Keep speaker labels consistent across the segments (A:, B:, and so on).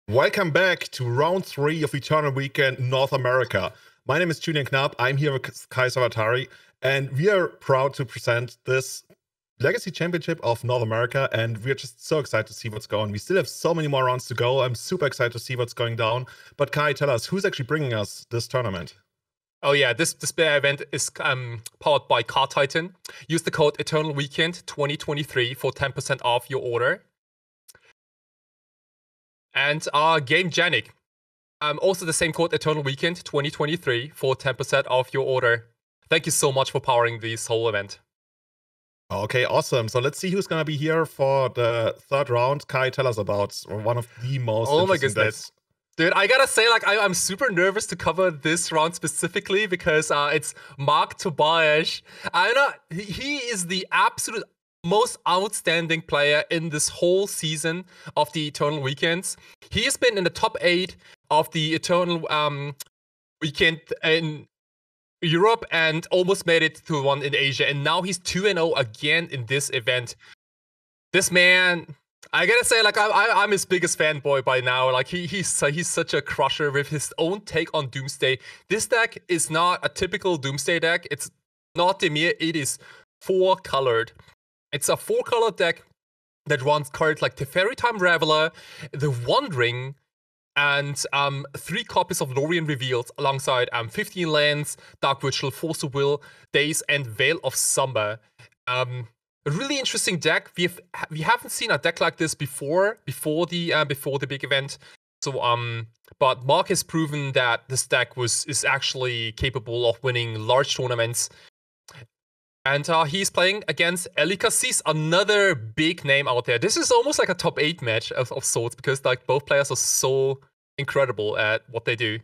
A: Welcome back to round 3 of Eternal Weekend North America. My name is Julian Knapp. I'm here with Kai Savatari, and we are proud to present this Legacy Championship of North America, and we're just so excited to see what's going on. We still have so many more rounds to go. I'm super excited to see what's going down. But Kai, tell us, who's actually bringing us this tournament?
B: Oh yeah, this display event is powered by Card Titan. Use the code Eternal Weekend 2023 for 10% off your order. And Game Genic. Also the same code Eternal Weekend 2023 for 10% off your order. Thank you so much for powering this whole event.
A: Okay, awesome. So let's see who's going to be here for the third round. Kai, tell us about one of the most interesting decks.
B: Dude, I gotta say, I'm super nervous to cover this round specifically because it's Mark Tobias. I know he is the absolute most outstanding player in this whole season of the Eternal Weekends. He has been in the top 8 of the Eternal Weekend in Europe and almost made it to one in Asia. And now he's 2-0 again in this event. This man, I gotta say, I'm his biggest fanboy by now. Like he's such a crusher with his own take on Doomsday. This deck is not a typical Doomsday deck. It's not Demir. It is 4-colored. It's a 4-color deck that runs cards like Teferi Time Raveler, The Wandering, and 3 copies of Lorien Revealed alongside 15 lands, Dark Ritual, Force of Will, Daze, and Veil of Summer. A really interesting deck. We haven't seen a deck like this before the big event. So but Mark has proven that this deck is actually capable of winning large tournaments. And he's playing against Eli Cassis, another big name out there. This is almost like a top 8 match of sorts because like both players are so incredible at what they do.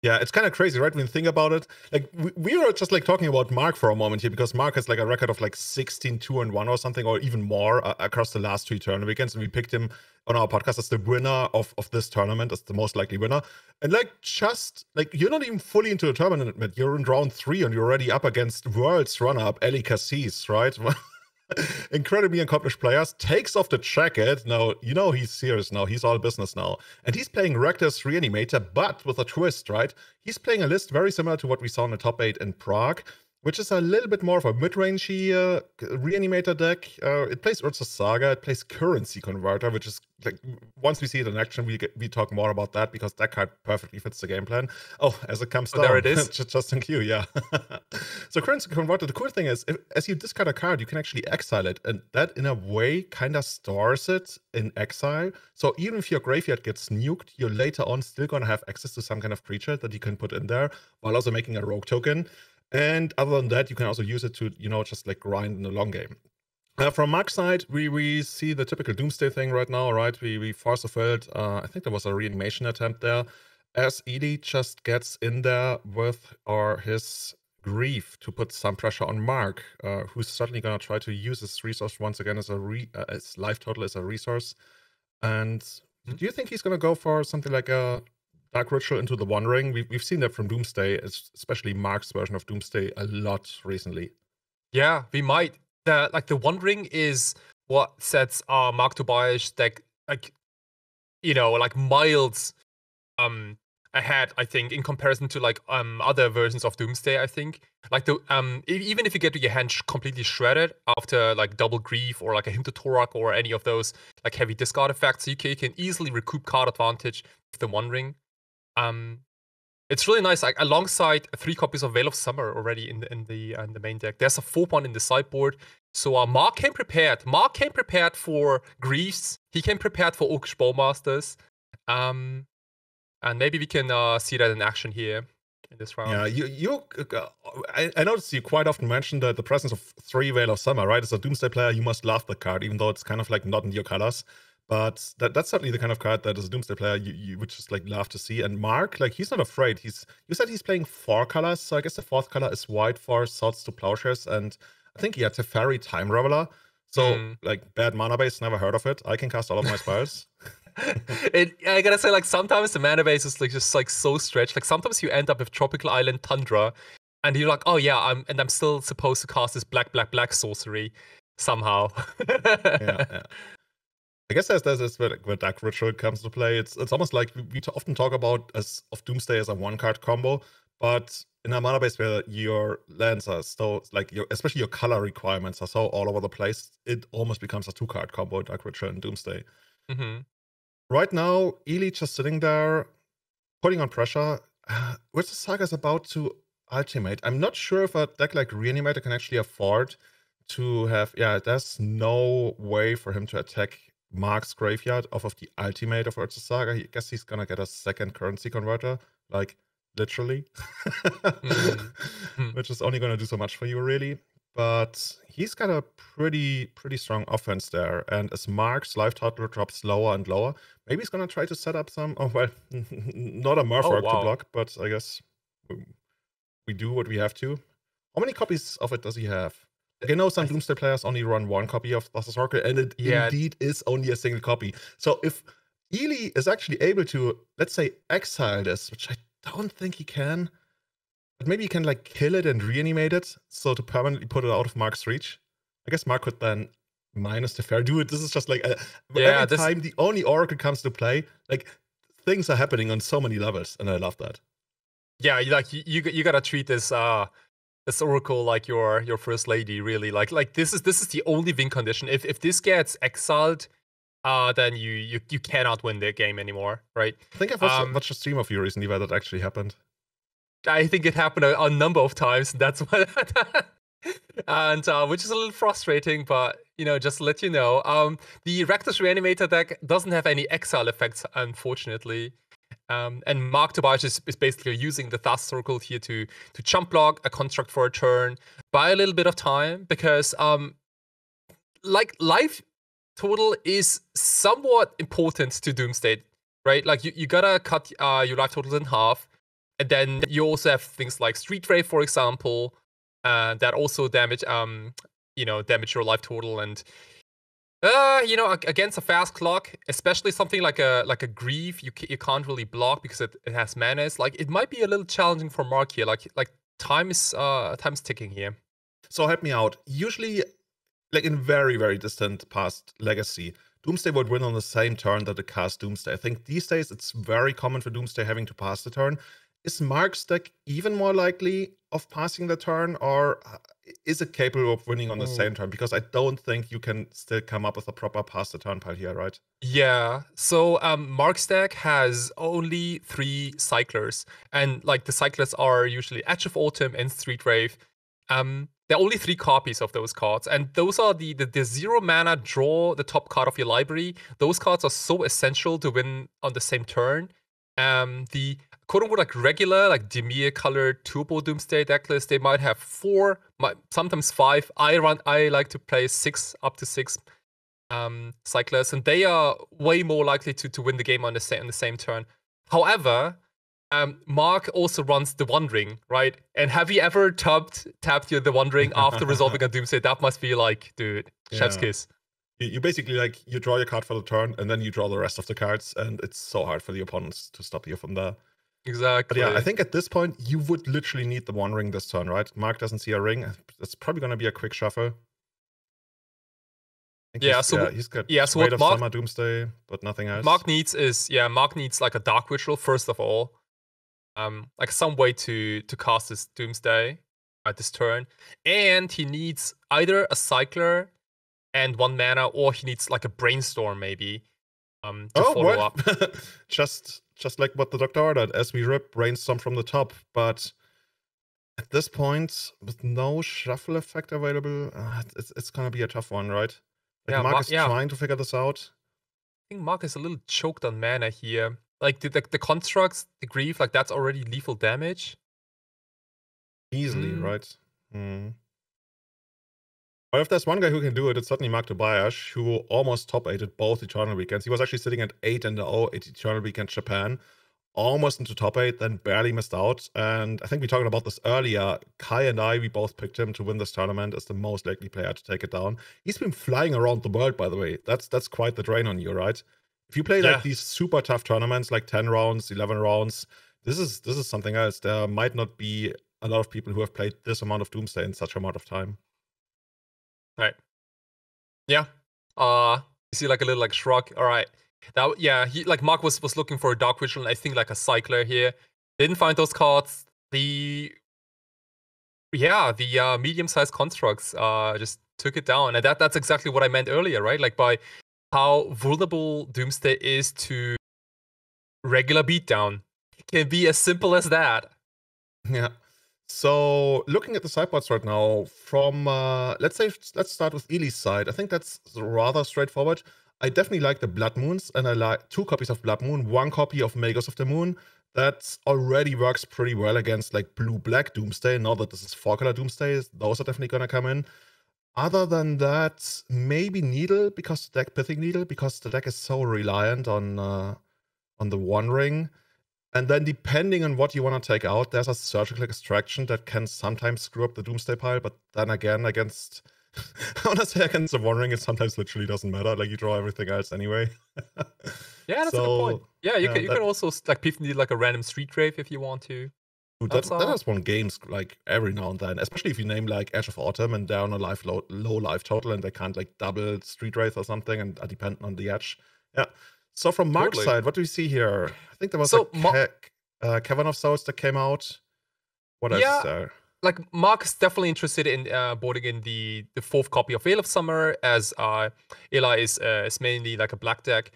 A: Yeah, it's kind of crazy, right? When you think about it, like we were just like talking about Mark for a moment here because Mark has like a record of like 16-2-1 or something, or even more across the last 2 tournament weekends. And we picked him on our podcast as the winner of this tournament, as the most likely winner. And like just like you're not even fully into the tournament, but you're in round 3 and you're already up against World's runner-up Eli Cassis, right? Incredibly accomplished players, takes off the jacket. Now, you know he's serious now. He's all business now. And he's playing Rakdos Reanimator, but with a twist, right? He's playing a list very similar to what we saw in the top 8 in Prague, which is a little bit more of a mid-rangey Reanimator deck. It plays Urza Saga, it plays Currency Converter, which is, like, once we see it in action, we talk more about that, because that card perfectly fits the game plan. Oh, as it comes down.
B: There it is.
A: Just in queue, yeah. So Currency Converter, the cool thing is, as you discard a card, you can actually exile it, and that, in a way, kind of stores it in exile. So even if your graveyard gets nuked, you're later on still going to have access to some kind of creature that you can put in there, while also making a rogue token. And other than that, you can also use it to, you know, just like grind in the long game. From Mark's side, we see the typical Doomsday thing right now, right? We force fulfilled. I think there was a reanimation attempt there, as Ely just gets in there with his grief to put some pressure on Mark, who's certainly going to try to use his resource once again as his life total as a resource. And do you think he's going to go for something like a Dark Ritual into the Wandering? We've seen that from Doomsday, especially Mark's version of Doomsday, a lot recently.
B: Yeah, we might. The Wandering is what sets Mark Tobias deck, like, you know, like miles ahead, I think, in comparison to like other versions of Doomsday. I think like even if you get your hand completely shredded after like double grief or like a Hymn to Torak or any of those like heavy discard effects, you can easily recoup card advantage with the Wandering. It's really nice. Like alongside 3 copies of Veil of Summer already in the main deck, there's a 4-1 in the sideboard. So Mark came prepared. Mark came prepared for Griefs. He came prepared for Orcish Bowmasters. And maybe we can see that in action here in this round.
A: Yeah, I noticed you quite often mention the presence of 3 Veil of Summer, right? As a Doomsday player, you must love the card, even though it's kind of like not in your colors. But that's certainly the kind of card that as a Doomsday player you would just like love to see. And Mark, like, he's not afraid. You said he's playing 4 colors, so I guess the 4th color is white for Swords to Plowshares, and I think he had Teferi Time Raveler. So like bad mana base, never heard of it. I can cast all of my spells.
B: I gotta say, like, sometimes the mana base is like just like so stretched. Like sometimes you end up with Tropical Island Tundra, and you're like, oh yeah, I'm still supposed to cast this black sorcery somehow.
A: Yeah. I guess that's where Dark Ritual comes to play. It's almost like we often talk about as of Doomsday as a one-card combo, but in a mana base where your lands are so like especially your color requirements are so all over the place, it almost becomes a two-card combo, Dark Ritual and Doomsday.
B: Mm-hmm.
A: Right now, Ely just sitting there, putting on pressure. Witch Saga is about to ultimate. I'm not sure if a deck like Reanimator can actually afford to have. Yeah, there's no way for him to attack Mark's graveyard off of the ultimate of Urza Saga. I guess he's gonna get a second currency converter, like literally,
B: Mm-hmm.
A: which is only gonna do so much for you, really. But he's got a pretty strong offense there, and as Mark's life total drops lower and lower, maybe he's gonna try to set up some. Oh well, not a
B: Oh,
A: Murph to
B: wow.
A: block, but I guess we do what we have to. How many copies of it does he have? Like, I know some Doomsday players only run one copy of the Circle, and it indeed is only a single copy. So if Ely is actually able to, let's say, exile this, which I don't think he can, but maybe he can like kill it and reanimate it, so to permanently put it out of Mark's reach. I guess Mark could then minus the fair do it. This is just like every time the only Oracle comes to play, like things are happening on so many levels, and I love that.
B: Yeah, you gotta treat this this Oracle like your first lady, really. Like this is the only win condition. If this gets exiled, then you cannot win the game anymore, right?
A: I think I've watched a stream of you recently where that actually happened.
B: I think it happened a number of times. That's what, and which is a little frustrating, but just to let you know, the Rakdos Reanimator deck doesn't have any exile effects, unfortunately. And Mark Tobias is basically using the Thus Circle here to chump block a construct for a turn, buy a little bit of time, because like life total is somewhat important to Doomsday, right? Like you gotta cut your life totals in half, and then you also have things like Street Rave, for example, that also damage damage your life total. And against a fast clock, especially something like a Grief, you can't really block because it has menace. Like it might be a little challenging for Mark here. Like time's ticking here.
A: So help me out. Usually, like in very distant past Legacy, Doomsday would win on the same turn that it cast Doomsday. I think these days it's very common for Doomsday having to pass the turn. Is Mark's deck even more likely of passing the turn, or is it capable of winning on the same turn? Because I don't think you can still come up with a proper pass the turn pile here, right?
B: Yeah. So Mark's deck has only 3 cyclers, and like the cyclers are usually Edge of Autumn and Street Rave. There are only 3 copies of those cards, and those are the 0 mana draw the top card of your library. Those cards are so essential to win on the same turn. The quote-unquote like regular, like Dimir colored Turbo Doomsday decklist, they might have 4, sometimes 5. I like to play 6, up to 6 cyclers, and they are way more likely to win the game on the same turn. However, Mark also runs the Wandering, right? And have you ever tapped the Wandering after resolving a Doomsday? That must be like, dude, chef's kiss.
A: You basically like you draw your card for the turn, and then you draw the rest of the cards, and it's so hard for the opponents to stop you from there.
B: Exactly.
A: But yeah, I think at this point you would literally need the Wandering this turn, right? Mark doesn't see a ring. It's probably gonna be a quick shuffle.
B: Yeah,
A: he's got Weight of Summer, Doomsday, but nothing else.
B: Mark needs like a Dark Ritual first of all, like some way to cast this Doomsday at this turn, and he needs either a Cycler and 1 mana, or he needs like a Brainstorm maybe to follow up.
A: just like what the doctor ordered, as we rip Brainstorm from the top, but at this point, with no shuffle effect available, it's gonna be a tough one, right? Like yeah, Mark is trying to figure this out.
B: I think Mark is a little choked on mana here. Like the constructs, the Grief, like that's already lethal damage.
A: Easily, right? But if there's one guy who can do it, it's certainly Mark Tobias, who almost top 8'd both Eternal Weekends. He was actually sitting at 8-0 at Eternal Weekend Japan, almost into top 8, then barely missed out. And I think we talked about this earlier. Kai and I, we both picked him to win this tournament as the most likely player to take it down. He's been flying around the world, by the way. That's quite the drain on you, right? If you play like these super tough tournaments, like 10 rounds, 11 rounds, this is something else. There might not be a lot of people who have played this amount of Doomsday in such amount of time.
B: Right. Yeah. You see like a little like shrug. All right. He like Mark was looking for a Dark Ritual and I think like a Cycler here. Didn't find those cards. The medium-sized constructs just took it down. And that's exactly what I meant earlier, right? Like by how vulnerable Doomsday is to regular beatdown. It can be as simple as that.
A: Yeah. So looking at the sideboards right now, from let's start with Ely's side. I think that's rather straightforward. I definitely like the Blood Moons, and I like 2 copies of Blood Moon, 1 copy of Makers of the Moon. That already works pretty well against like blue-black Doomsday. Now that this is 4-color Doomsday, those are definitely gonna come in. Other than that, maybe Needle, because the deck Pithing Needle, because the deck is so reliant on the One Ring. And then depending on what you want to take out, there's a Surgical Extraction that can sometimes screw up the Doomsday pile, but then again, against I want to say against the One Ring, it sometimes literally doesn't matter. Like, you draw everything else anyway.
B: Yeah, that's a good point. Yeah, you can also like Pithing Needle like a random Street Grave if you want to.
A: Dude, that has won games like every now and then, especially if you name like Edge of Autumn and they're on a low life total and they can't like double Street Wraith or something and are dependent on the edge. Yeah. So from Mark's side, what do we see here? I think there was a Cavern of Souls that came out. What else is there?
B: Like Mark's definitely interested in boarding in the 4th copy of Veil of Summer, as Ela is mainly like a black deck.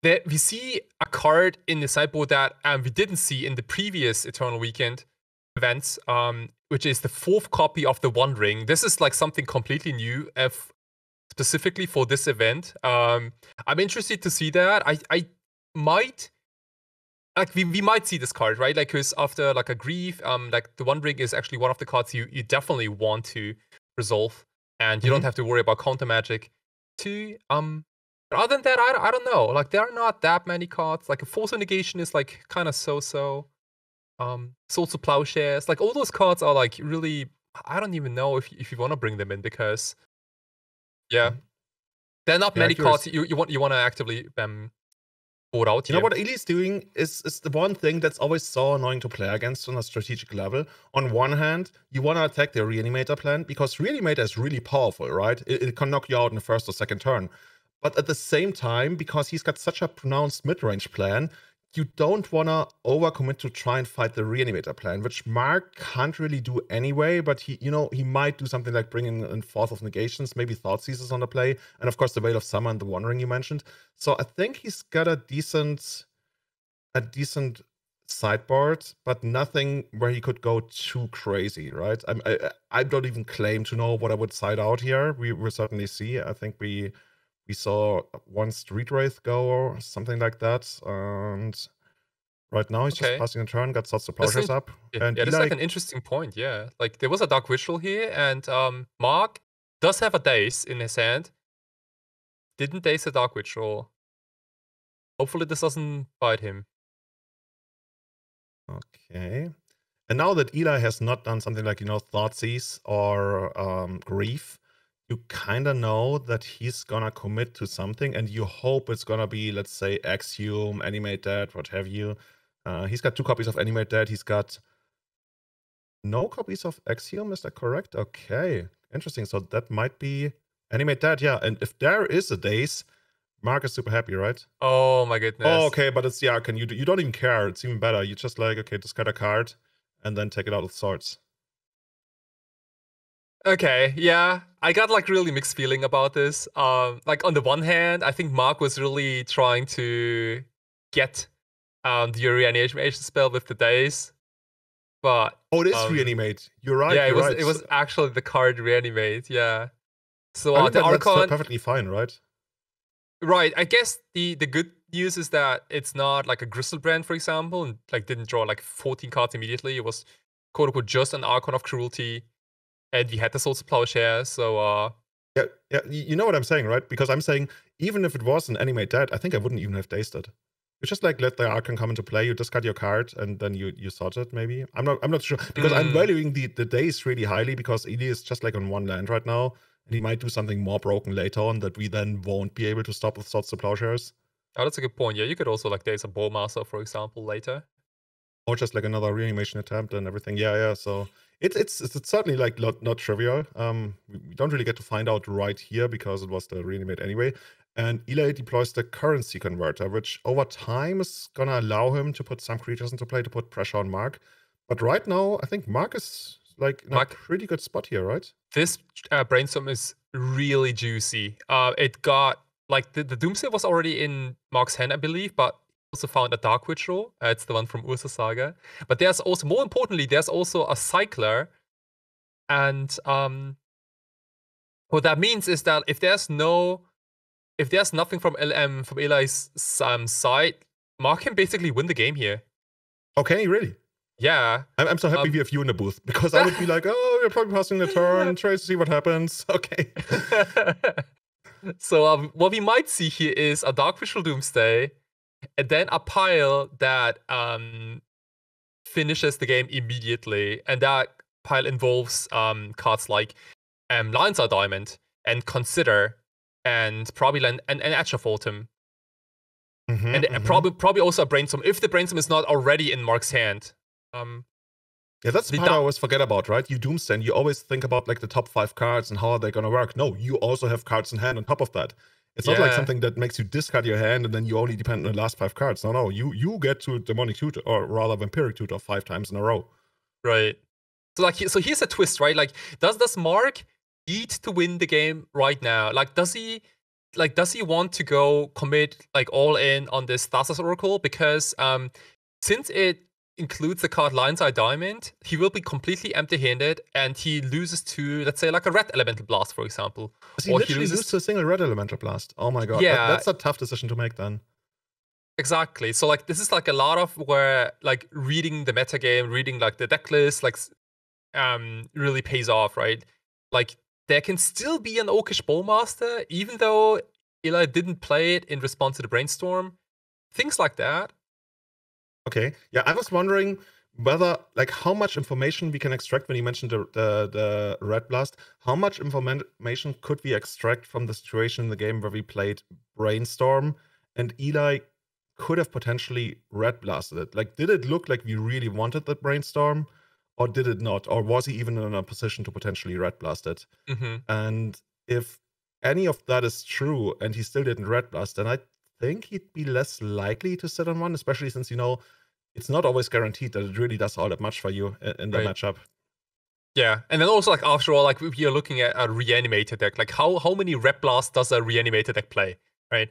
B: We see a card in the sideboard that we didn't see in the previous Eternal Weekend events, which is the 4th copy of the One Ring. This is like something completely new, specifically for this event. I'm interested to see that. I might like we might see this card, right? Like, because after like a Grief, like the One Ring is actually one of the cards you definitely want to resolve, and you don't have to worry about counter magic. But other than that, I don't know. Like, there are not that many cards. Like a Force of Negation is like kind of so. Swords of Plowshares, like all those cards are like really. I don't even know if you want to bring them in, because there are not many cards you want to actively board out here.
A: You know what Ely's doing is the one thing that's always so annoying to play against on a strategic level. On one hand, you want to attack the Reanimator plan, because Reanimator is really powerful, right? It can knock you out in the 1st or 2nd turn. But at the same time, because he's got such a pronounced mid-range plan, you don't want to overcommit to try and fight the Reanimator plan, which Mark can't really do anyway, but he might do something like bringing in 4th of Negations, maybe Thoughtseizes on the play, and of course the Veil of Summer and the One Ring you mentioned. So I think he's got a decent sideboard, but nothing where he could go too crazy, right? I don't even claim to know what I would side out here. We will certainly see. I think we saw 1 Street Wraith go or something like that, and right now he's just passing a turn, got Swords of Plowshares up.
B: And that's like an interesting point, yeah. Like, there was a Dark Ritual here, and Mark does have a Daze in his hand. Didn't Daze a Dark Ritual. Hopefully this doesn't bite him.
A: Okay. And now that Eli has not done something like, Thoughtseize or Grief, you kind of know that he's gonna commit to something, and you hope it's gonna be, let's say, Exhume, Animate Dead, what have you. He's got 2 copies of Animate Dead. He's got no copies of Exhume, is that correct? Okay, interesting. So that might be Animate Dead, yeah. And if there is a Daze, Mark is super happy, right?
B: Oh my goodness.
A: Oh, okay, but it's, you don't even care. It's even better. You just like, okay, discard a card and then take it out with Swords.
B: Okay, yeah, I got like really mixed feeling about this. Like, on the one hand, I think Mark was really trying to get the Reanimation spell with the Daze, but
A: it is Reanimate. You're right.
B: Yeah, it was actually the card Reanimate. Yeah. So
A: the Archon, that's perfectly fine, right?
B: Right. I guess the good news is that it's not like a Gristlebrand, for example, and like didn't draw like 14 cards immediately. It was quote unquote just an Archon of Cruelty. And we had the Swords of Plowshare, so
A: yeah, you know what I'm saying, right? Because I'm saying, even if it was an Animate Dead, I think I wouldn't even have dazed it. You just like let the Archon come into play, you discard your card, and then you sort it, maybe. I'm not sure. Because I'm valuing the Daze really highly, because Eli is just like on 1 land right now, and he might do something more broken later on that we then won't be able to stop with Swords of Plowshares.
B: Oh, that's a good point. Yeah, you could also like Daze a Bowmaster, for example, later.
A: Or just like another reanimation attempt and everything. Yeah, so It's certainly like not trivial. We don't really get to find out right here because it was the reanimate anyway. And Eli deploys the currency converter, which over time is gonna allow him to put some creatures into play to put pressure on Mark. But right now, I think Mark is like in a pretty good spot here, right?
B: This brainstorm is really juicy. It got like the Doomsday was already in Mark's hand, I believe, but also found a Dark Witch roll. It's the one from Ursa Saga. But there's also, more importantly, there's also a cycler. And what that means is that if there's nothing from Eli's side, Mark can basically win the game here.
A: Okay, really?
B: Yeah.
A: I'm so happy we have you in the booth, because I would be like, oh, you're probably passing the turn, try to see what happens. Okay.
B: So what we might see here is a Dark Visual Doomsday, and then a pile that finishes the game immediately. And that pile involves cards like Lion's Eye Diamond and Consider and probably an Edge of Autumn. And probably also a Brainstorm, if the Brainstorm is not already in Mark's hand.
A: Yeah, that's the part I always forget about, right? You Doomsday, you always think about like the top 5 cards and how are they gonna work. No, you also have cards in hand on top of that. It's not like something that makes you discard your hand and then you only depend on the last 5 cards. No, you get to Demonic Tutor, or rather Vampiric Tutor 5 times in a row.
B: Right. So here's a twist, right? Like, does Mark need to win the game right now? Like, does he want to go commit like all in on this Thassa's Oracle? Because since it includes the card Lion's Eye Diamond, he will be completely empty-handed, and he loses to, let's say, like a Red Elemental Blast, for example.
A: Does he literally lose to a single Red Elemental Blast? Oh my god,
B: yeah,
A: that's a tough decision to make then.
B: Exactly. So like this is like a lot of where like reading the metagame, reading like the deck list, like really pays off, right? Like there can still be an Orcish Bowmaster, even though Eli didn't play it in response to the Brainstorm. Things like that.
A: Okay. Yeah, I was wondering whether, like, how much information we can extract when you mentioned the Red Blast. How much information could we extract from the situation in the game where we played Brainstorm and Eli could have potentially Red Blasted it? Like, did it look like we really wanted the Brainstorm, or did it not? Or was he even in a position to potentially Red Blast it? And if any of that is true and he still didn't Red Blast, then I think he'd be less likely to sit on one, especially since, you know, it's not always guaranteed that it really does all that much for you in the matchup.
B: Yeah, and then also, like, after all, like, if you're looking at a Reanimator deck, like, how many Red Blasts does a Reanimator deck play, right?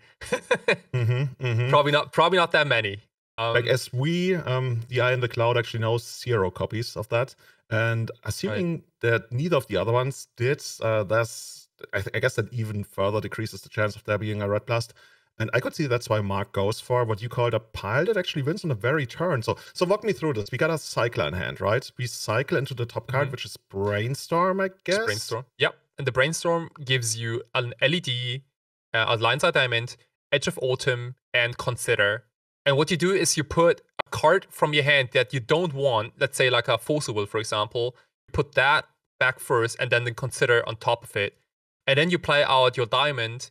B: Probably not that many.
A: Like, as we, the Eye in the Cloud actually knows 0 copies of that, and assuming that neither of the other ones did, I guess that even further decreases the chance of there being a Red Blast. And I could see that's why Mark goes for what you called a pile that actually wins on the very turn. So walk me through this. We got a cycler in hand, right? We cycle into the top card, which is Brainstorm, I guess.
B: It's Brainstorm. Yep. And the Brainstorm gives you an LED, a Lion's Eye Diamond, Edge of Autumn, and Consider. And what you do is you put a card from your hand that you don't want, let's say like a Force Will, for example. You put that back first and then the Consider on top of it. And then you play out your Diamond,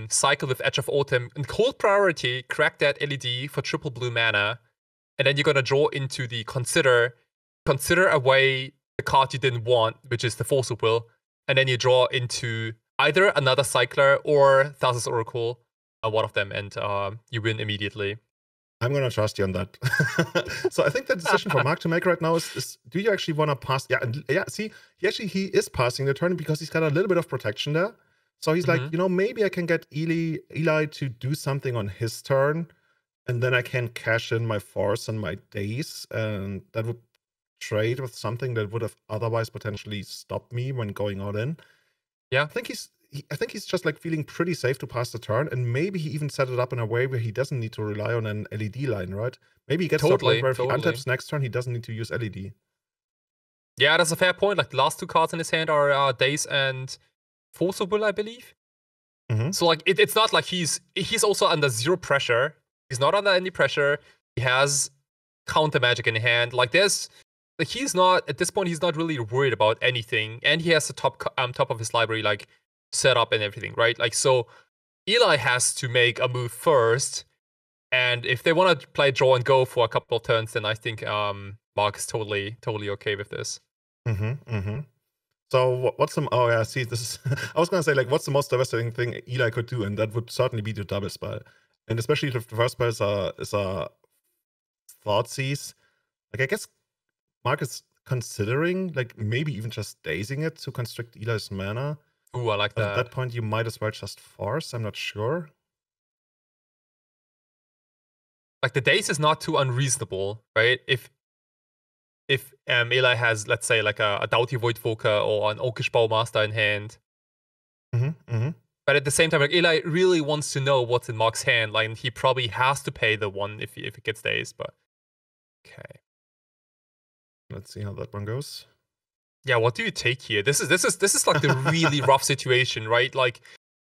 B: cycle with Edge of Autumn, and hold priority, crack that LED for triple blue mana, and then you're gonna draw into the Consider away the card you didn't want, which is the Force of Will, and then you draw into either another Cycler or Thassa's Oracle, one of them, and you win immediately.
A: I'm gonna trust you on that. So I think the decision for Mark to make right now is do you actually want to pass? Yeah, see, he is passing the turn because he's got a little bit of protection there. So he's like, you know, maybe I can get Eli to do something on his turn, and then I can cash in my Force and my Daze, and that would trade with something that would have otherwise potentially stopped me when going all in.
B: Yeah,
A: I think he's just like feeling pretty safe to pass the turn, and maybe he even set it up in a way where he doesn't need to rely on an LED line, right? Maybe he gets to a point where if he untaps next turn, he doesn't need to use LED.
B: Yeah, that's a fair point. Like the last 2 cards in his hand are Daze and Force of Will, I believe. So like it's not like he's also under 0 pressure. He's not under any pressure. He has counter magic in hand. Like he's not at this point. He's not really worried about anything, and he has the top of his library like set up and everything, right? Like so, Eli has to make a move first, and if they want to play draw and go for a couple of turns, then I think Mark is totally okay with this.
A: So what's the? Oh yeah, see, this is. I was gonna say like, what's the most devastating thing Eli could do, and that would certainly be to double spell, and especially if the first spell is a thought seize. Like I guess Mark is considering like maybe even just dazing it to constrict Eli's mana.
B: Ooh, I like
A: But at
B: that.
A: that point, you might as well just force. I'm not sure.
B: Like the daze is not too unreasonable, right? If Eli has, let's say, like a Doughty Voidvoker or an Oakish Bowmaster in hand. But at the same time, like Eli really wants to know what's in Mark's hand. Like he probably has to pay the one if it gets dazed. But okay,
A: Let's see how that one goes.
B: yeah. What do you take here? This is like the really rough situation, right? Like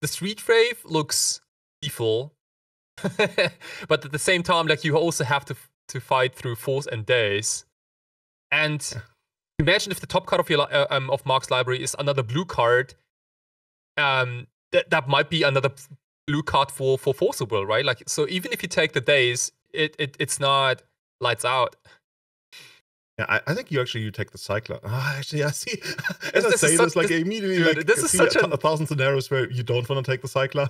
B: the Street Wraith looks lethal, but at the same time, like you also have to fight through force and daze. And imagine if the top card of your of Mark's library is another blue card. That might be another blue card for Forcible, right? Like so, even if you take the daze, it's not lights out.
A: Yeah, I think you take the Cycler. Actually, I see. As I
B: This
A: say
B: is
A: this,
B: such-
A: like immediately,
B: dude,
A: like
B: this is
A: see
B: such
A: a thousand scenarios where you don't want to take the Cycler.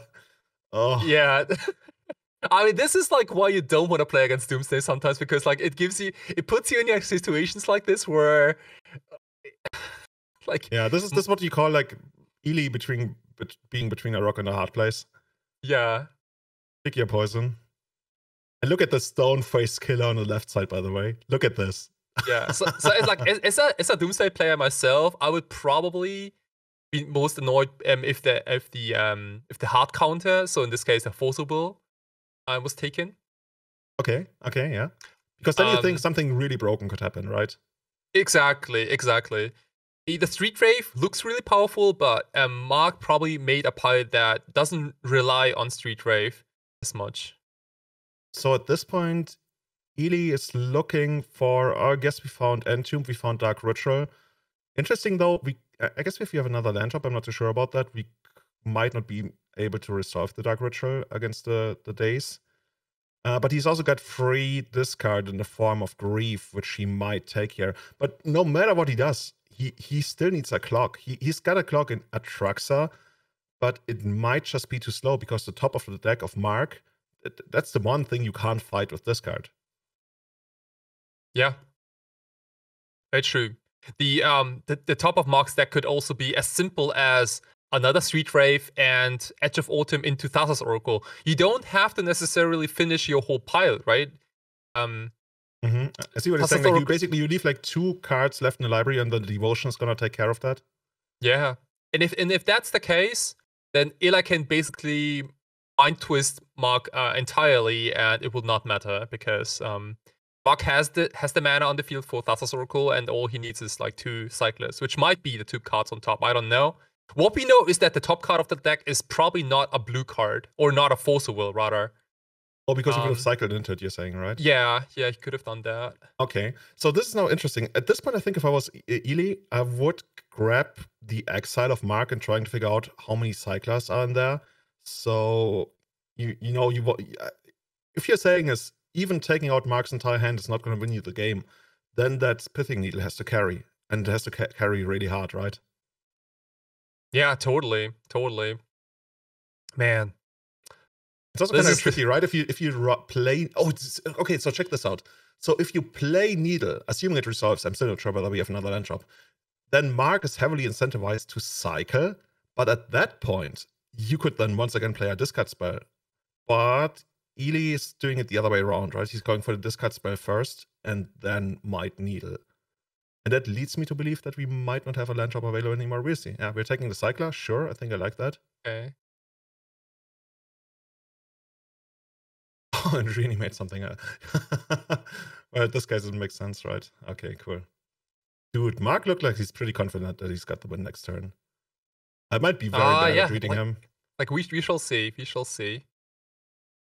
A: Oh,
B: Yeah. I mean, this is like why you don't want to play against Doomsday sometimes, because like it puts you in your situations like this where like
A: yeah. This is what you call like Ely being between a rock and a hard place.
B: yeah.
A: Pick your poison. And look at the stone face killer on the left side, by the way. Look at this.
B: Yeah. So it's like as a Doomsday player myself, I would probably be most annoyed if the hard counter, so in this case a Forcible, was taken.
A: Okay, yeah. Because then you think something really broken could happen, right?
B: Exactly. The Street Wraith looks really powerful, but Mark probably made a pilot that doesn't rely on Street Wraith as much.
A: So at this point, Ely is looking for. I guess we found Entomb, we found Dark Ritual. Interesting though, I guess if you have another land drop, I'm not too sure about that. We might not be able to resolve the Dark Ritual against the daze. But he's also got free discard in the form of Grief, which he might take here. But no matter what he does, he still needs a clock. He's got a clock in Atraxa, but it might just be too slow because the top of the deck of Mark, that's the one thing you can't fight with this card.
B: Yeah, very true. The top of Mark's deck could also be as simple as another Street Wraith and Edge of Autumn into Thassa's Oracle. You don't have to necessarily finish your whole pile, right?
A: I see what you're saying. Like you leave like 2 cards left in the library, and the Devotion is gonna take care of that.
B: Yeah, and if that's the case, then Ela can basically mind twist Mark entirely, and it will not matter because Mark has the mana on the field for Thassa's Oracle, and all he needs is like 2 Cyclers, which might be the 2 cards on top. I don't know. What we know is that the top card of the deck is probably not a blue card, or not a Forcible, rather.
A: Oh, because he could have cycled into it, you're saying, right?
B: Yeah, he could have done that.
A: Okay, so this is now interesting. At this point, I think if I was Ely, I would grab the Exile of Mark and trying to figure out how many Cyclers are in there. So, if you're saying is even taking out Mark's entire hand is not going to win you the game, then that Pithing Needle has to carry, and it has to carry really hard, right?
B: Yeah, totally. Man.
A: It's also kind of tricky, right? If you play... Oh, okay, so check this out. So if you play Needle, assuming it resolves, I'm still not sure whether we have another land drop, then Mark is heavily incentivized to cycle, but at that point, you could then once again play a discard spell. But Ely is doing it the other way around, right? He's going for the discard spell first, and then might Needle. And that leads me to believe that we might not have a land drop available anymore. We'll see. Yeah, we're taking the Cycler. Sure, I think I like that.
B: Okay.
A: Oh, and Reanimate something. Well, this guy doesn't make sense, right? Okay, cool. Dude, Mark looked like he's pretty confident that he's got the win next turn. I might be very bad at reading him.
B: Like, we shall see. We shall see.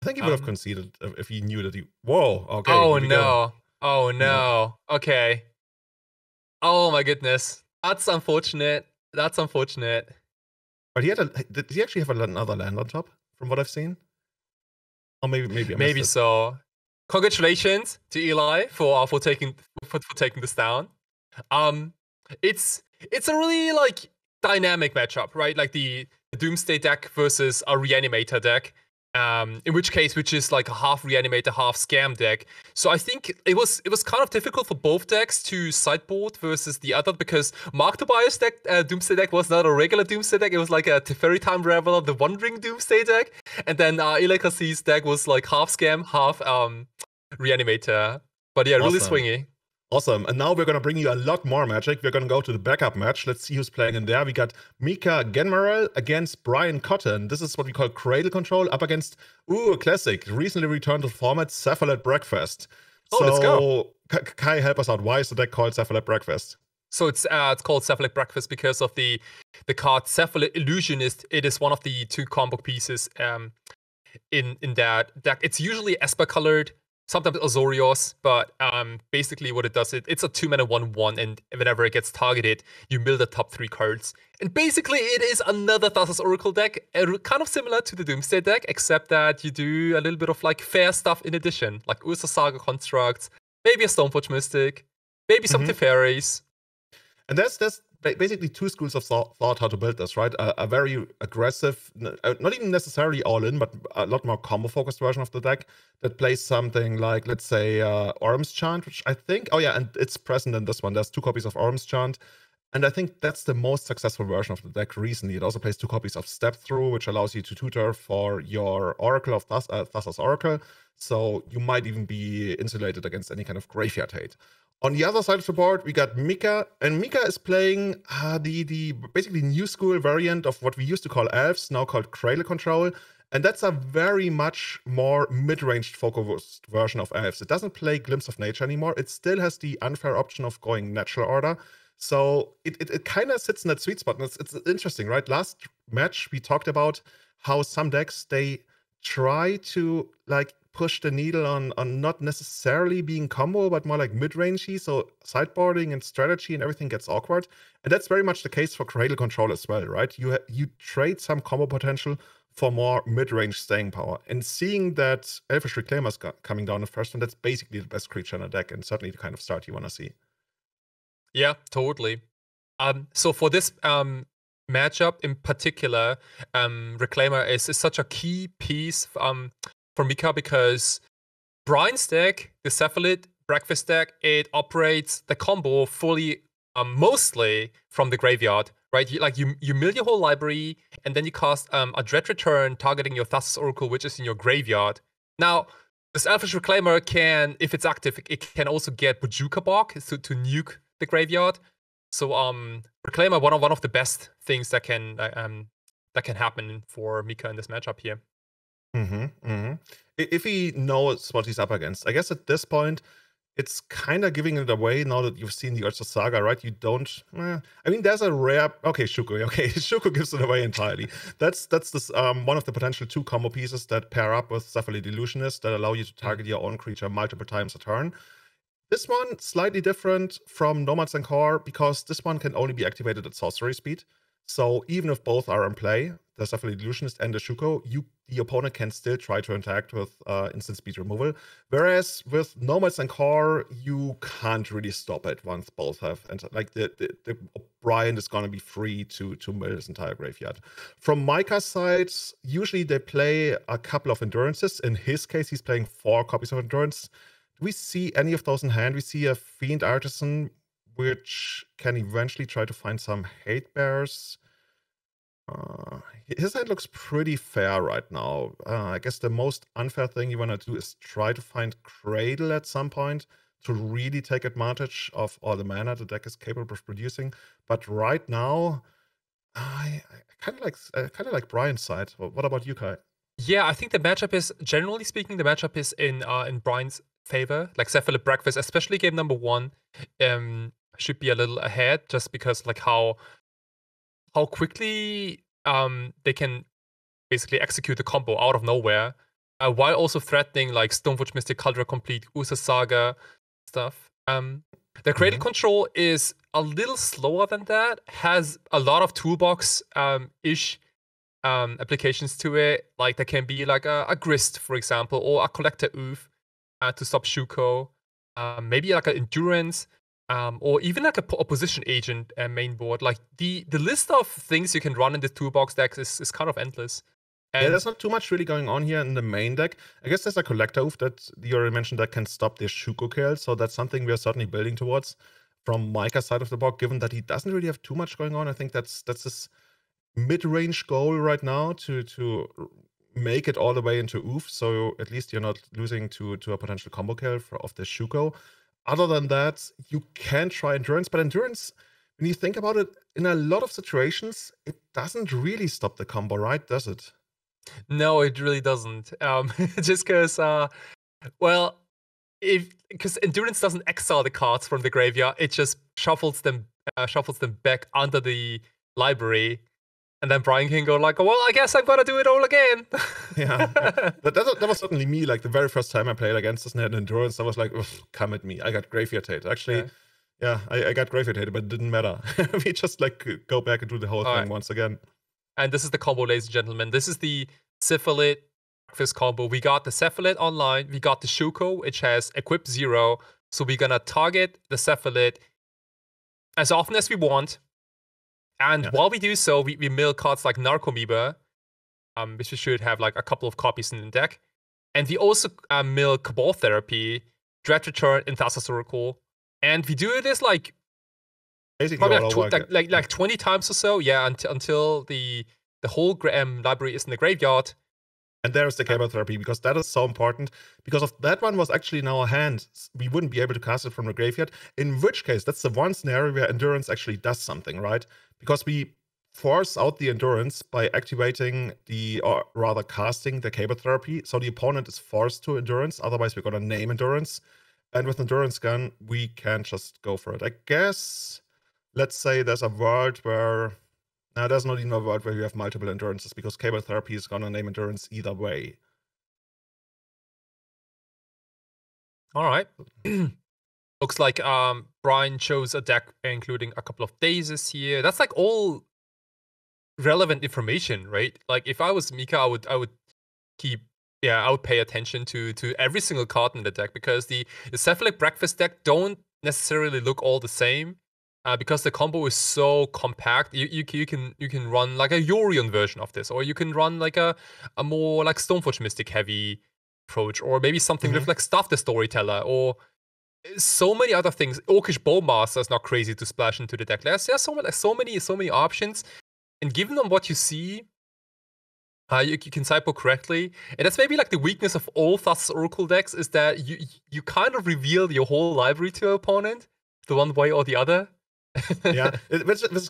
A: I think he would have conceded if he knew that he... Whoa, okay.
B: Oh, no. Oh, no. Okay. Oh, my goodness. That's unfortunate. But
A: did he actually have another land on top, from what I've seen? Or maybe
B: so. Congratulations to Eli for taking this down. It's a really like dynamic matchup, right? Like the Doomsday deck versus a Reanimator deck. In which is like a half Reanimator, half Scam deck. So I think it was kind of difficult for both decks to sideboard versus the other, because Mark Tobias' deck, Doomsday deck, was not a regular Doomsday deck. It was like a Teferi Time Traveler, the Wandering Doomsday deck. And then Ilekasi's deck was like half Scam, half Reanimator. But yeah, really
A: Awesome.
B: swingy.
A: Awesome. And now we're going to bring you a lot more Magic. We're going to go to the backup match. Let's see who's playing in there. We got Mika Genmerel against Brian Cotton. This is what we call Cradle Control up against, a classic, recently returned to format, Cephalid Breakfast.
B: Oh, let's go.
A: Kai, help us out. Why is the deck called Cephalid Breakfast?
B: So it's called Cephalid Breakfast because of the card Cephalid Illusionist. It is one of the 2 combo pieces in that deck. It's usually Esper colored, sometimes Azorius, but basically what it does, it's a 2-mana 1/1, and whenever it gets targeted, you mill the top 3 cards. And basically it is another Thassa's Oracle deck, kind of similar to the Doomsday deck, except that you do a little bit of like fair stuff in addition, like Ursa Saga constructs, maybe a Stoneforge Mystic, maybe some Teferis.
A: And that's basically 2 schools of thought how to build this, right? A very aggressive, not even necessarily all-in, but a lot more combo-focused version of the deck that plays something like, let's say, Orm's Chant, which I think, and it's present in this one. There's 2 copies of Orm's Chant, and I think that's the most successful version of the deck recently. It also plays 2 copies of Step Through, which allows you to tutor for your Oracle of Thassa's Oracle, so you might even be insulated against any kind of graveyard hate. On the other side of the board, we got Mika, and Mika is playing the basically new school variant of what we used to call Elves, now called Cradle Control, and that's a very much more mid-ranged focused version of Elves. It doesn't play Glimpse of Nature anymore. It still has the unfair option of going Natural Order, so it kind of sits in that sweet spot, and it's interesting, right? Last match, we talked about how some decks, they try to like push the needle on not necessarily being combo, but more like mid-rangey, so sideboarding and strategy and everything gets awkward. And that's very much the case for Cradle Control as well, right? You trade some combo potential for more mid-range staying power. And seeing that Elfish Reclaimer's coming down the first one, that's basically the best creature in the deck, and certainly the kind of start you want to see.
B: Yeah, totally. So for this matchup in particular, Reclaimer is such a key piece for Mika, because Brian's deck, the Cephalid Breakfast deck, it operates the combo fully, mostly from the graveyard, right? You mill your whole library, and then you cast a Dread Return targeting your Thassa's Oracle, which is in your graveyard. Now, this Elfish Reclaimer can, if it's active, it can also get Bojuka Bark to nuke the graveyard. So Reclaimer, one of the best things that can happen for Mika in this matchup here.
A: If he knows what he's up against, I guess at this point, it's kind of giving it away now that you've seen the Ursa Saga, right? You don't. I mean, there's a rare. Okay, Shuko. Okay, Shuko gives it away entirely. That's this one of the potential 2 combo pieces that pair up with Cephalid Illusionist that allow you to target your own creature multiple times a turn. This one slightly different from Nomad's Encore because this one can only be activated at sorcery speed. So even if both are in play, the Cephalid Illusionist and the Shuko, the opponent can still try to interact with instant speed removal. Whereas with Nomads and Core, you can't really stop it once both have. And like the Brian is going to be free to mill his entire graveyard. From Micah's side, usually they play a couple of Endurances. In his case, he's playing 4 copies of Endurance. Do we see any of those in hand? We see a Fiend Artisan, which can eventually try to find some Hate Bears. His hand looks pretty fair right now. I guess the most unfair thing you want to do is try to find Cradle at some point to really take advantage of all the mana the deck is capable of producing. But right now, I kind of like Brian's side. What about you, Kai?
B: Yeah, I think the matchup is, generally speaking, the matchup is in Brian's favor. Like Cephalid Breakfast, especially game number 1, should be a little ahead, just because like how quickly they can basically execute the combo out of nowhere, while also threatening like Stoneforge Mystic, Caldera Complete, Ursa Saga stuff. The Cradle Control is a little slower than that, has a lot of toolbox ish applications to it. Like there can be like a Grist, for example, or a Collector Oof to stop Shuko. Maybe like an Endurance. or even like a opposition agent main board. Like the list of things you can run in the toolbox decks is kind of endless.
A: Yeah,
B: And
A: there's not too much really going on here in the main deck. I guess there's a collector oof that you already mentioned that can stop the Shuko kill, so that's something we are certainly building towards from Micah's side of the board, given that he doesn't really have too much going on. I think that's his mid-range goal right now to make it all the way into oof, so at least you're not losing to a potential combo kill of the Shuko. Other than that, you can try Endurance, but Endurance, when you think about it, in a lot of situations, it doesn't really stop the combo, right? Does it?
B: no, it really doesn't. Just because, well, because Endurance doesn't exile the cards from the graveyard, it just shuffles them back under the library, and then Brian can go like, well, I guess I'm gonna do it all again.
A: Yeah. That was certainly me. Like the very first time I played against this net Endurance, I was like, come at me. I got Graveyard Hate. Actually, yeah, I got Graveyard Hate, but it didn't matter. We just like go back and do the whole thing once again.
B: And this is the combo, ladies and gentlemen. This is the Syphilid Breakfast combo. We got the Syphilid online. We got the Shuko, which has Equip 0. So we're gonna target the Syphilid as often as we want. And while we do so, we mill cards like Narcomoeba, which we should have like a couple of copies in the deck. And we also mill Cabal Therapy, Dread Return, and Thassa's Oracle. And we do this like
A: basically
B: probably like 20 times or so, yeah, until the whole library is in the graveyard.
A: And there's the Cabal Therapy, because that is so important. Because if that one was actually in our hand, we wouldn't be able to cast it from the graveyard. In which case, that's the one scenario where Endurance actually does something, right? Because we force out the Endurance by activating or rather casting the Cabal Therapy. So the opponent is forced to Endurance, otherwise we're going to name Endurance. And with Endurance Gun, we can just go for it. I guess, let's say there's a world where... Now, there's not even a world where you have multiple Endurances, because Cabal Therapy is going to name Endurance either way.
B: All right. Looks like Brian chose a deck including a couple of Dazes here. That's like all relevant information, right? Like if I was Mika, I would keep... Yeah, I would pay attention to every single card in the deck, because the Cephalic Breakfast deck don't necessarily look all the same. Because the combo is so compact, you can run like a Yorion version of this, or you can run like a more like Stoneforge Mystic heavy approach, or maybe something with like Stuff the Storyteller, or so many other things. Orcish Bowmaster is not crazy to splash into the deck. There's so many options, and given on what you see, you can typo correctly, and that's maybe like the weakness of all Thassa's Oracle decks, is that you kind of reveal your whole library to your opponent, the one way or the other.
A: Yeah, which is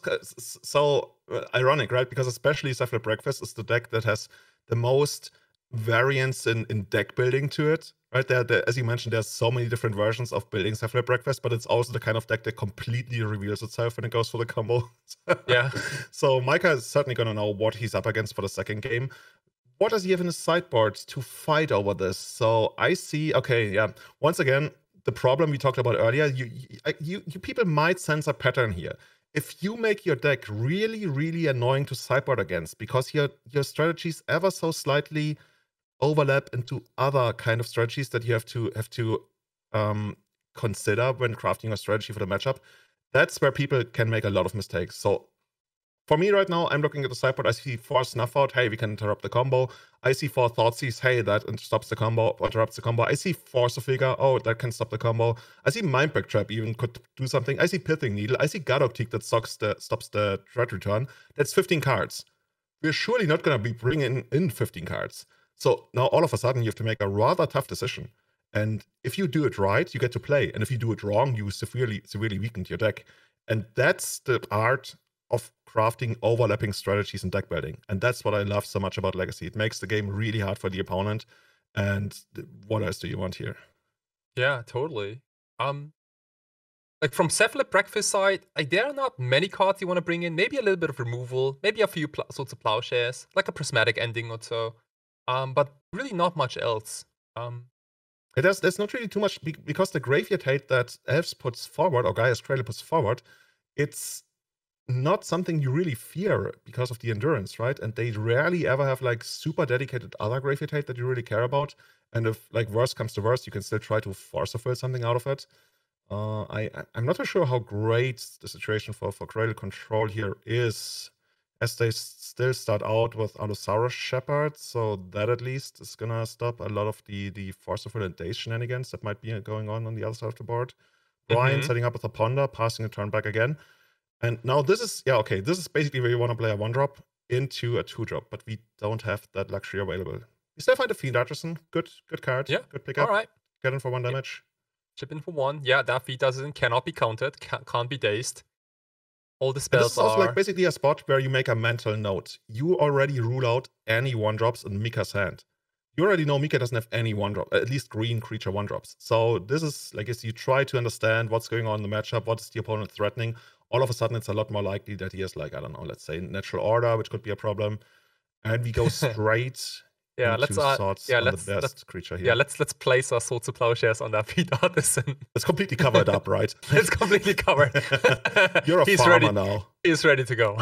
A: so ironic, right? Because especially Cephalic Breakfast is the deck that has the most variance in deck building to it, right? There, as you mentioned, there's so many different versions of building Cephalic Breakfast, but it's also the kind of deck that completely reveals itself when it goes for the combo.
B: Yeah.
A: So Micah is certainly going to know what he's up against for the second game. What does he have in his sideboard to fight over this? So I see, okay, yeah, once again, the problem we talked about earlier, you people might sense a pattern here. If you make your deck really, really annoying to sideboard against, because your strategies ever so slightly overlap into other kind of strategies that you have to consider when crafting a strategy for the matchup, that's where people can make a lot of mistakes. So for me right now, I'm looking at the sideboard. I see 4 Snuff Out. Hey, we can interrupt the combo. I see 4 Thoughtseize. Hey, that stops the combo, interrupts the combo. I see Force of Figure. Oh, that can stop the combo. I see Mindbreak Trap even could do something. I see Pithing Needle. I see Gadoctique that stops the Dread Return. That's 15 cards. We're surely not going to be bringing in 15 cards. So now all of a sudden you have to make a rather tough decision. And if you do it right, you get to play. And if you do it wrong, you severely weaken your deck. And that's the art of crafting overlapping strategies and deck building. And that's what I love so much about Legacy. It makes the game really hard for the opponent. And what else do you want here?
B: Yeah, totally. Like from Cephalic Breakfast side, like there are not many cards you want to bring in. Maybe a little bit of removal, maybe a few sorts of Plowshares, like a Prismatic Ending or so. But really not much else.
A: There's not really too much, because the Graveyard Hate that Elves puts forward, or Gaia's Cradle puts forward, it's not something you really fear because of the Endurance, right? And they rarely ever have like super dedicated other Graveyard Hate that you really care about. And if like worst comes to worst, you can still try to force a fill something out of it. I'm not too sure how great the situation for Cradle Control here is, as they still start out with Allosaurus Shepherd, so that at least is gonna stop a lot of the forceful and daze shenanigans that might be going on the other side of the board. Brian setting up with a Ponder, passing a turn back again. And now this is, yeah, okay, this is basically where you want to play a 1-drop into a 2-drop, but we don't have that luxury available. You still find a Fiend Artisan. Good card.
B: Yeah.
A: Good pickup.
B: All right.
A: Get in for 1 damage.
B: Chip in for 1. Yeah, that feat cannot be countered, can't be dazed. All the
A: And
B: spells
A: this is also
B: are...
A: like basically a spot where you make a mental note. You already rule out any 1-drops in Mika's hand. You already know Mika doesn't have any 1-drop, at least green creature 1-drops. So this is, like, as you try to understand what's going on in the matchup, what is the opponent threatening, all of a sudden it's a lot more likely that he has, like, I don't know, let's say Natural Order, which could be a problem. And we go straight into Swords on the best creature here.
B: Yeah, let's place our Swords to Plowshares on that Feed Artisan.
A: It's completely covered up, right?
B: It's completely covered.
A: You're a farmer now.
B: He's ready to go.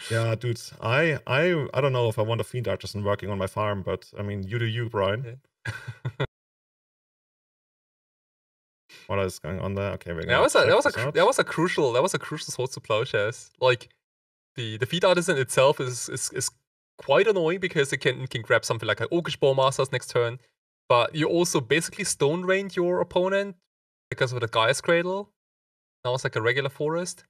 A: Yeah, dude. I don't know if I want a Fiend Artisan working on my farm, but I mean, you do you, Brian.
B: Yeah.
A: What is going on there? Okay,
B: that was a crucial Swords to Plowshares. Like the Feed Artisan itself is quite annoying because it can grab something like an Orcish Bowmasters next turn, but you also basically stone rained your opponent because of the Gaia's Cradle. Now it's like a regular forest.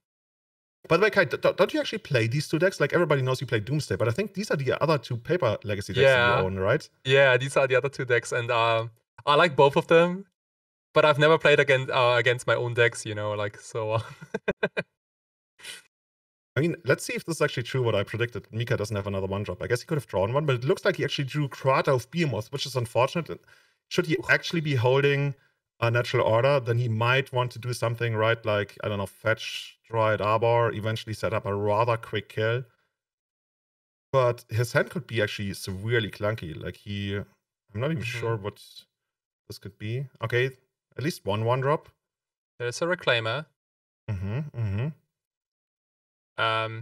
A: By the way, Kai, don't you actually play these 2 decks? Like, everybody knows you play Doomsday, but I think these are the other 2 paper Legacy decks that you own, right?
B: Yeah, these are the other 2 decks, and I like both of them, but I've never played against my own decks, you know, like, so...
A: I mean, let's see if this is actually true what I predicted. Mika doesn't have another 1-drop. I guess he could have drawn one, but it looks like he actually drew Krata of Behemoth, which is unfortunate. Should he actually be holding a Natural Order, then he might want to do something, right? Like, I don't know, fetch, Dryad Arbor, eventually set up a rather quick kill. But his hand could be actually severely clunky. Like, I'm not even sure what this could be. Okay, at least 1-drop.
B: There's a Reclaimer.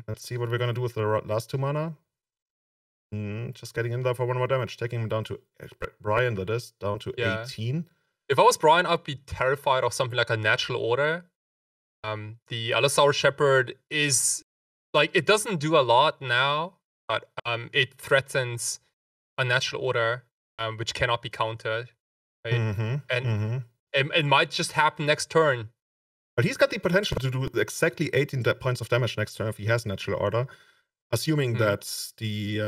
A: Let's see what we're gonna do with the last 2 mana. Just getting in there for 1 more damage, taking him down to Brian, that is, down to 18.
B: If I was Brian, I'd be terrified of something like a Natural Order. The Allosaurus Shepherd is, like, it doesn't do a lot now, but it threatens a Natural Order, which cannot be countered. Right? It might just happen next turn.
A: But he's got the potential to do exactly 18 points of damage next turn if he has Natural Order, assuming that the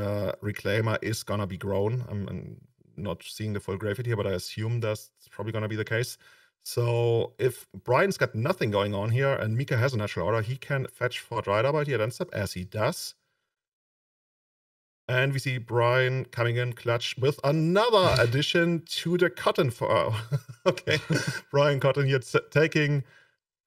A: Reclaimer is gonna be grown. I'm not seeing the full gravity here, but I assume that's probably gonna be the case. So if Brian's got nothing going on here and Mika has a Natural Order, he can fetch for Dryad Arbor here, then step, as he does. And we see Brian coming in clutch with another addition to the Cotton for... okay, Brian Cotton here taking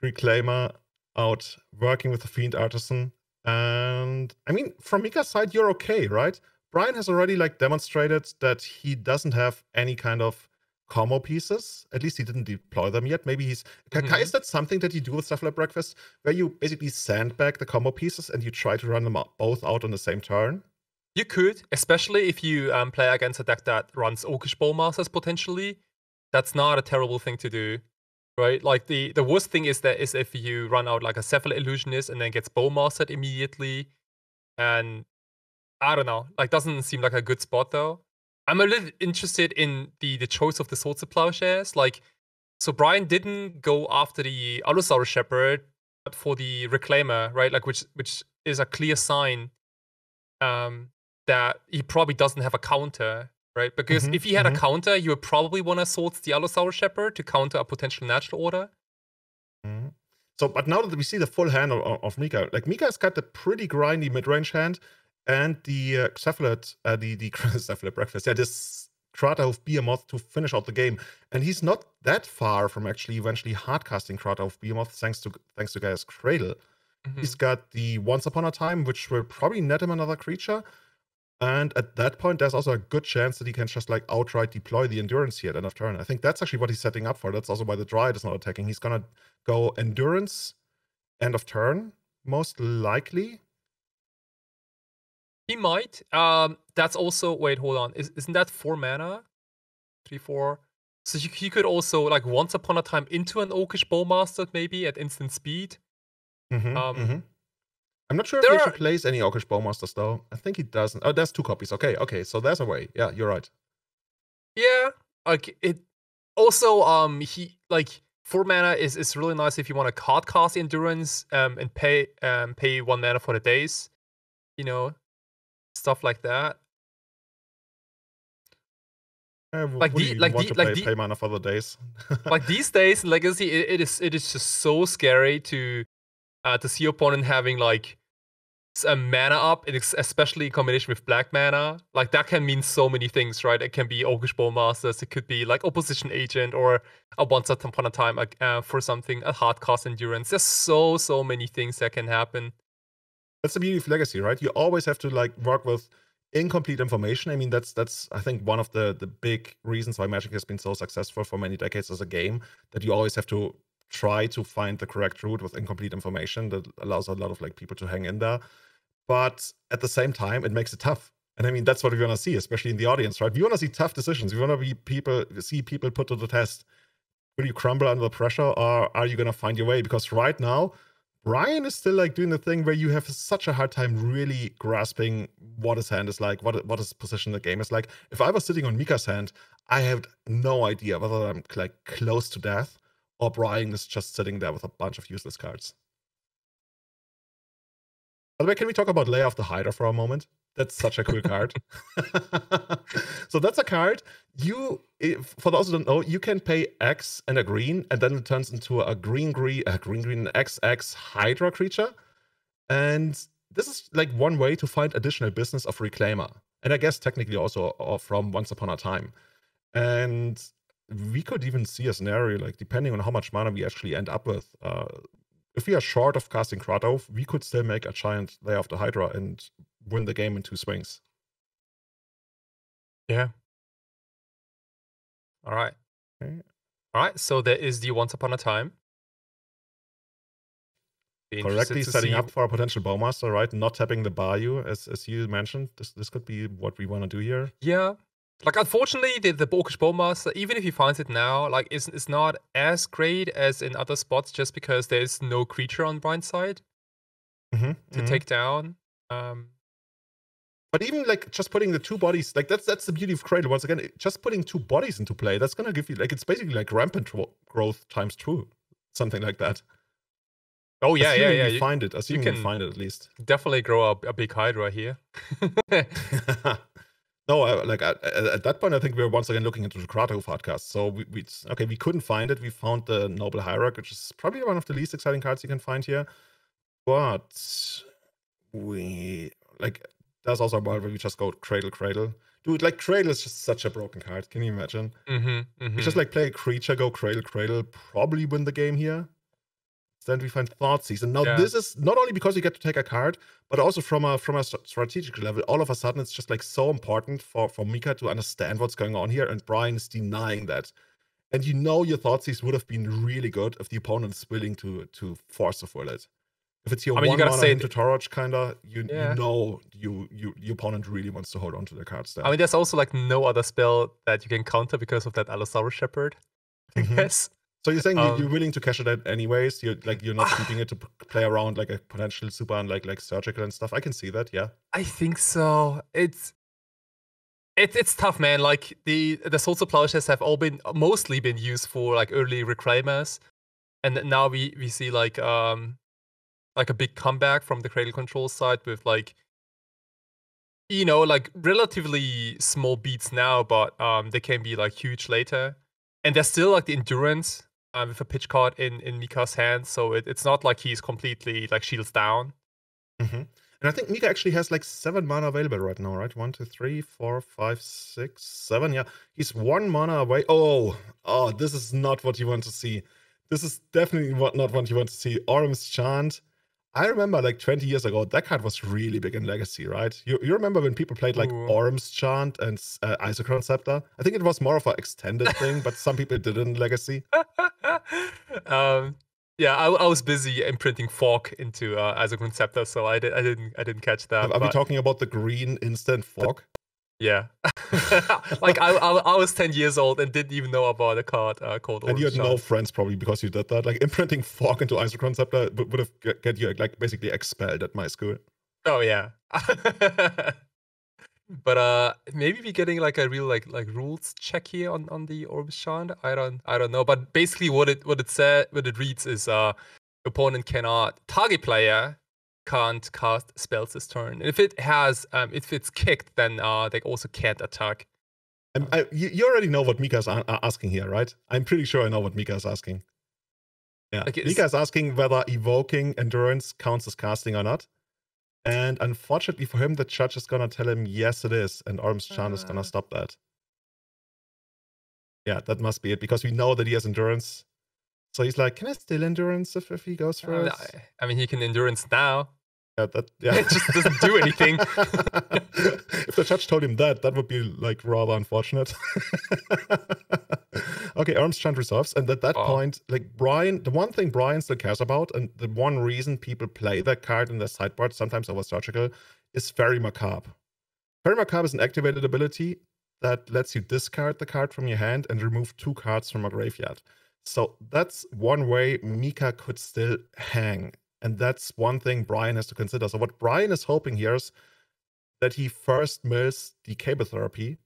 A: Reclaimer out, working with the Fiend Artisan. And I mean, from Mika's side, you're okay, right? Brian has already, like, demonstrated that he doesn't have any kind of combo pieces. At least he didn't deploy them yet. Maybe he's... Kai, is that something that you do with Stuff Like Breakfast, where you basically sandbag the combo pieces and you try to run them both out on the same turn?
B: You could, especially if you play against a deck that runs Orcish Bowmasters potentially. That's not a terrible thing to do. Right, like the worst thing is if you run out like a Cephalid Illusionist and then gets Bowmastered immediately, and I don't know, like, doesn't seem like a good spot though. I'm a little interested in the choice of the Swords to Plowshares. Like, so Brian didn't go after the Allosaurus Shepherd, but for the Reclaimer, right? Like, which is a clear sign that he probably doesn't have a counter. Right, because if he had a counter, you would probably want to Swords the Allosaurus Shepherd to counter a potential Natural Order.
A: So, but now that we see the full hand of Mika, like, Mika's got a pretty grindy mid-range hand, and the Cephalid, the Cephalid Breakfast, this Krata of Behemoth to finish out the game. And he's not that far from actually eventually hardcasting Krata of Behemoth thanks to Gaia's Cradle. He's got the Once Upon a Time, which will probably net him another creature. And at that point, there's also a good chance that he can just, like, outright deploy the Endurance here at end of turn. I think that's actually what he's setting up for. That's also why the Dryad is not attacking. He's gonna go Endurance end of turn, most likely.
B: He might. That's also... Wait, hold on. Isn't that 4 mana? 3, 4? So you could also, like, once upon a time into an Orcish Bowmaster, maybe at instant speed.
A: I'm not sure if he
B: There
A: actually
B: are,
A: plays any Orcish Bowmasters though. I think he doesn't. Oh, there's 2 copies. Okay, so there's a way. Yeah, you're right.
B: yeah, like it. Also, he like 4 mana is really nice if you want to card cast endurance, and pay 1 mana for the days, you know, stuff like that. Like
A: Would you
B: the
A: even
B: like
A: want
B: the
A: to
B: like
A: pay
B: the
A: mana for the days?
B: like these days in Legacy, it is just so scary to see your opponent having like a mana up, and especially in combination with black mana. Like that can mean so many things, right? It can be Orcish Bowmasters, it could be like Opposition Agent, or a once upon a time for something, a hard cost endurance. There's so many things that can happen.
A: That's the beauty of Legacy, right? You always have to like work with incomplete information. I mean, that's I think one of the big reasons why Magic has been so successful for many decades as a game, that you always have to try to find the correct route with incomplete information that allows a lot of like people to hang in there. But at the same time, it makes it tough. And I mean, that's what we want to see, especially in the audience, right? We want to see tough decisions. We want to see people put to the test. Will you crumble under the pressure, or are you going to find your way? Because right now, Brian is still like doing the thing where you have such a hard time really grasping what his hand is like, what his position in the game is like. If I was sitting on Mika's hand, I had no idea whether I'm like close to death or Brian is just sitting there with a bunch of useless cards. By the way, can we talk about Lair of the Hydra for a moment? That's such a cool card. So that's a card. For those who don't know, you can pay X and a green, and then it turns into a green XX Hydra creature. And this is like one way to find additional business of Reclaimer. And I guess technically also from Once Upon a Time. And we could even see a scenario, like depending on how much mana we actually end up with, if we are short of casting Rakdos, we could still make a giant Lair of the Hydra and win the game in 2 swings.
B: Yeah. All right.
A: Okay.
B: All right. So there is the Once Upon a Time.
A: Correctly setting up for a potential Bowmaster, right? Not tapping the Bayou, as you mentioned. This could be what we want to do here.
B: Yeah. Like, unfortunately, the Orcish Bowmaster, even if he finds it now, like, it's not as great as in other spots, just because there's no creature on Brian's side to take down.
A: But even like just putting the 2 bodies, like that's the beauty of Cradle. Once again, just putting 2 bodies into play, that's gonna give you like, it's basically like rampant growth times 2, something like that.
B: Oh yeah,
A: assuming
B: yeah.
A: You find it. Assuming you find it at least.
B: Definitely grow up a big Hydra here.
A: No, at that point, I think we're once again looking into the Kratos podcast. So we couldn't find it. We found the Noble Hierarch, which is probably one of the least exciting cards you can find here. But there's also a world where we just go Cradle. Dude, like Cradle is just such a broken card. Can you imagine? We just like play a creature, go Cradle, probably win the game here. Then we find Thoughtseize. And now this is not only because you get to take a card, but also from a strategic level, all of a sudden it's just like so important for Mika to understand what's going on here, and Brian is denying that. And you know your Thoughtseize would have been really good if the opponent is willing to force a full it. If it's your one mana into Torach, kinda, you know your opponent really wants to hold on to the cards there.
B: I mean, there's also like no other spell that you can counter because of that Allosaurus Shepherd, I guess.
A: So you're saying you're willing to cash it out anyways? You're not keeping it to play around like a potential super and like surgical and stuff. I can see that, yeah.
B: I think so. It's tough, man. Like the Souls of Plowshares have mostly been used for like early Reclaimers, and now we see like a big comeback from the Cradle Control side with like, you know, like relatively small beats now, but they can be like huge later. And there's still like the endurance with a pitch card in Mika's hand, so it's not like he's completely like shields down.
A: And I think Mika actually has like 7 mana available right now, right? 1, 2, 3, 4, 5, 6, 7. Yeah, he's 1 mana away. Oh, this is not what you want to see. This is definitely not what you want to see. Orm's Chant. I remember like 20 years ago, that card was really big in Legacy, right? You remember when people played like Orm's Chant and Isochron Scepter? I think it was more of an extended thing, but some people did it in Legacy.
B: Yeah, I was busy imprinting Fork into Isochron Scepter, so I didn't catch that.
A: Are we talking about the green instant Fork?
B: Yeah. Like I was 10 years old and didn't even know about a card called
A: And you
B: Orange
A: had no
B: Chant.
A: friends probably because you did that. Like imprinting fork into Isoconceptor would have get you like basically expelled at my school.
B: Oh yeah. But maybe we're getting like a real like rules check here on the Orange Chant. I don't know. But basically what it reads is opponent cannot target player can't cast spells this turn. And if it has if it's kicked, then they also can't attack.
A: You already know what Mika's asking here, right? I'm pretty sure I know what Mika's asking. Yeah,
B: Like,
A: Mika's asking whether evoking endurance counts as casting or not. And unfortunately for him, the judge is gonna tell him yes, it is, and Orange Chant is gonna stop that. Yeah, that must be it because we know that he has endurance. So he's like, can I steal endurance if he goes first?
B: I mean, he can endurance now.
A: Yeah.
B: It just doesn't do anything.
A: If the judge told him that would be like rather unfortunate. Okay, Arms Chant resolves, and at that point, like Brian, the one thing Brian still cares about, and the one reason people play that card in their sideboard, sometimes over Surgical, is Fairy Macabre. Fairy Macabre is an activated ability that lets you discard the card from your hand and remove 2 cards from a graveyard. So that's one way Mika could still hang. And that's one thing Brian has to consider. So what Brian is hoping here is that he first mills the Cable Therapy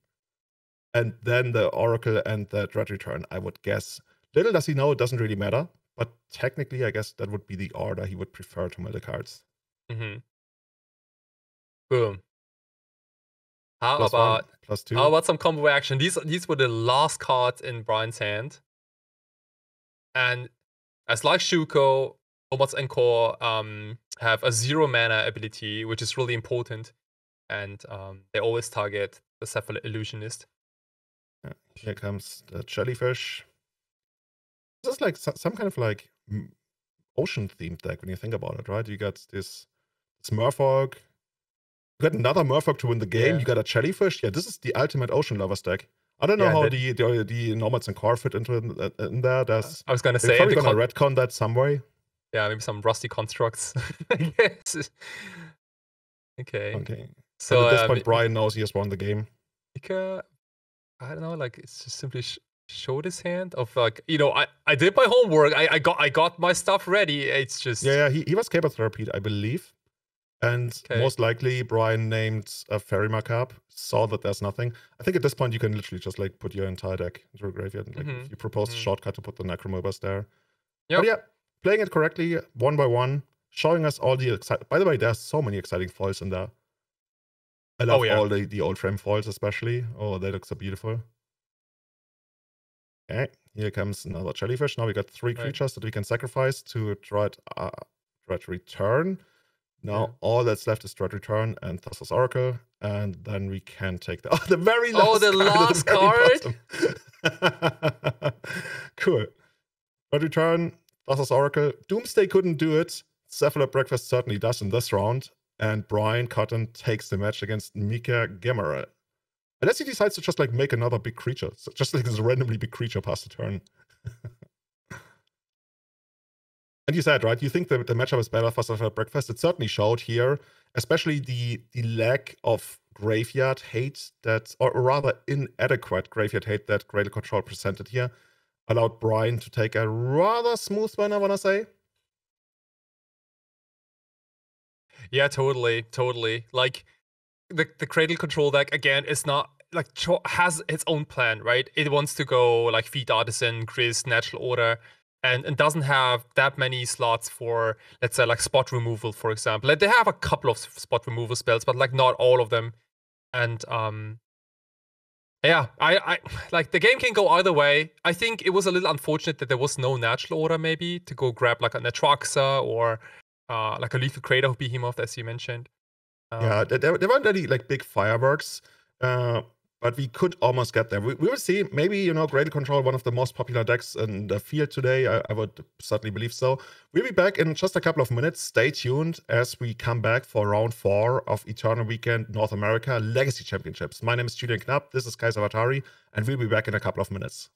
A: and then the Oracle and the Dread Return, I would guess. Little does he know it doesn't really matter, but technically I guess that would be the order he would prefer to mill the cards.
B: Mm-hmm. Boom. How
A: +1, +2.
B: How about some combo action? These were the last cards in Brian's hand. And as like Shuko, Nomad's Encore have a 0 mana ability, which is really important. And they always target the Cephalid Illusionist.
A: Yeah, here comes the Jellyfish. This is like some kind of like ocean-themed deck when you think about it, right? You got this Merfolk. You got another Merfolk to win the game. Yeah. You got a Jellyfish. Yeah, this is the ultimate Ocean Lovers deck. I don't know how the Nomads and Core fit into in there. There's,
B: I was gonna say,
A: probably gonna retcon that some way.
B: Yeah, maybe some rusty constructs. Yes. Okay.
A: So at this point, Brian knows he has won the game.
B: Mika, I don't know, like it's just simply showed his hand of like, you know, I did my homework. I got my stuff ready. It's just
A: he was Cable Therapy, I believe. And most likely, Brian named a Fairy Macabre, saw that there's nothing. I think at this point, you can literally just like put your entire deck into a graveyard. And, like, you proposed a shortcut to put the Necromobers there. Yep. But yeah, playing it correctly, one by one, showing us all the exciting. By the way, there's so many exciting foils in there. I love all the old frame foils, especially. Oh, they look so beautiful. Okay, here comes another Jellyfish. Now we got 3 creatures that we can sacrifice to Dread Return. Now all that's left is Dread Return and Thassa's Oracle, and then we can take the very last card. Cool. Dread Return, Thassa's Oracle. Doomsday couldn't do it. Cephalid Breakfast certainly does in this round, and Brian Cotton takes the match against Mika Gemeral. Unless he decides to just like make another big creature, so just like this randomly big creature past the turn. And you said, right, you think the matchup is better for Cephalid Breakfast. It certainly showed here, especially the lack of graveyard hate that, or rather inadequate graveyard hate that Grail Control presented here, allowed Brian to take a rather smooth one, I want to say.
B: Yeah, totally. Like, the Cradle Control deck, again, is not, like, has its own plan, right? It wants to go, like, Feed Artisan, Chris, Natural Order, and doesn't have that many slots for, let's say, like, spot removal, for example. Like, they have a couple of spot removal spells, but, like, not all of them. And, yeah, I like, the game can go either way. I think it was a little unfortunate that there was no Natural Order, maybe, to go grab, like, an Atraxa or, like, a Lethal Crater Behemoth, as you mentioned.
A: Yeah, there weren't any like big fireworks, but we could almost get there. We will see. Maybe, you know, Grail Control, one of the most popular decks in the field today. I would certainly believe so. We'll be back in just a couple of minutes. Stay tuned as we come back for round 4 of Eternal Weekend North America Legacy Championships. My name is Julian Knapp. This is Kaiser Vatari, and we'll be back in a couple of minutes.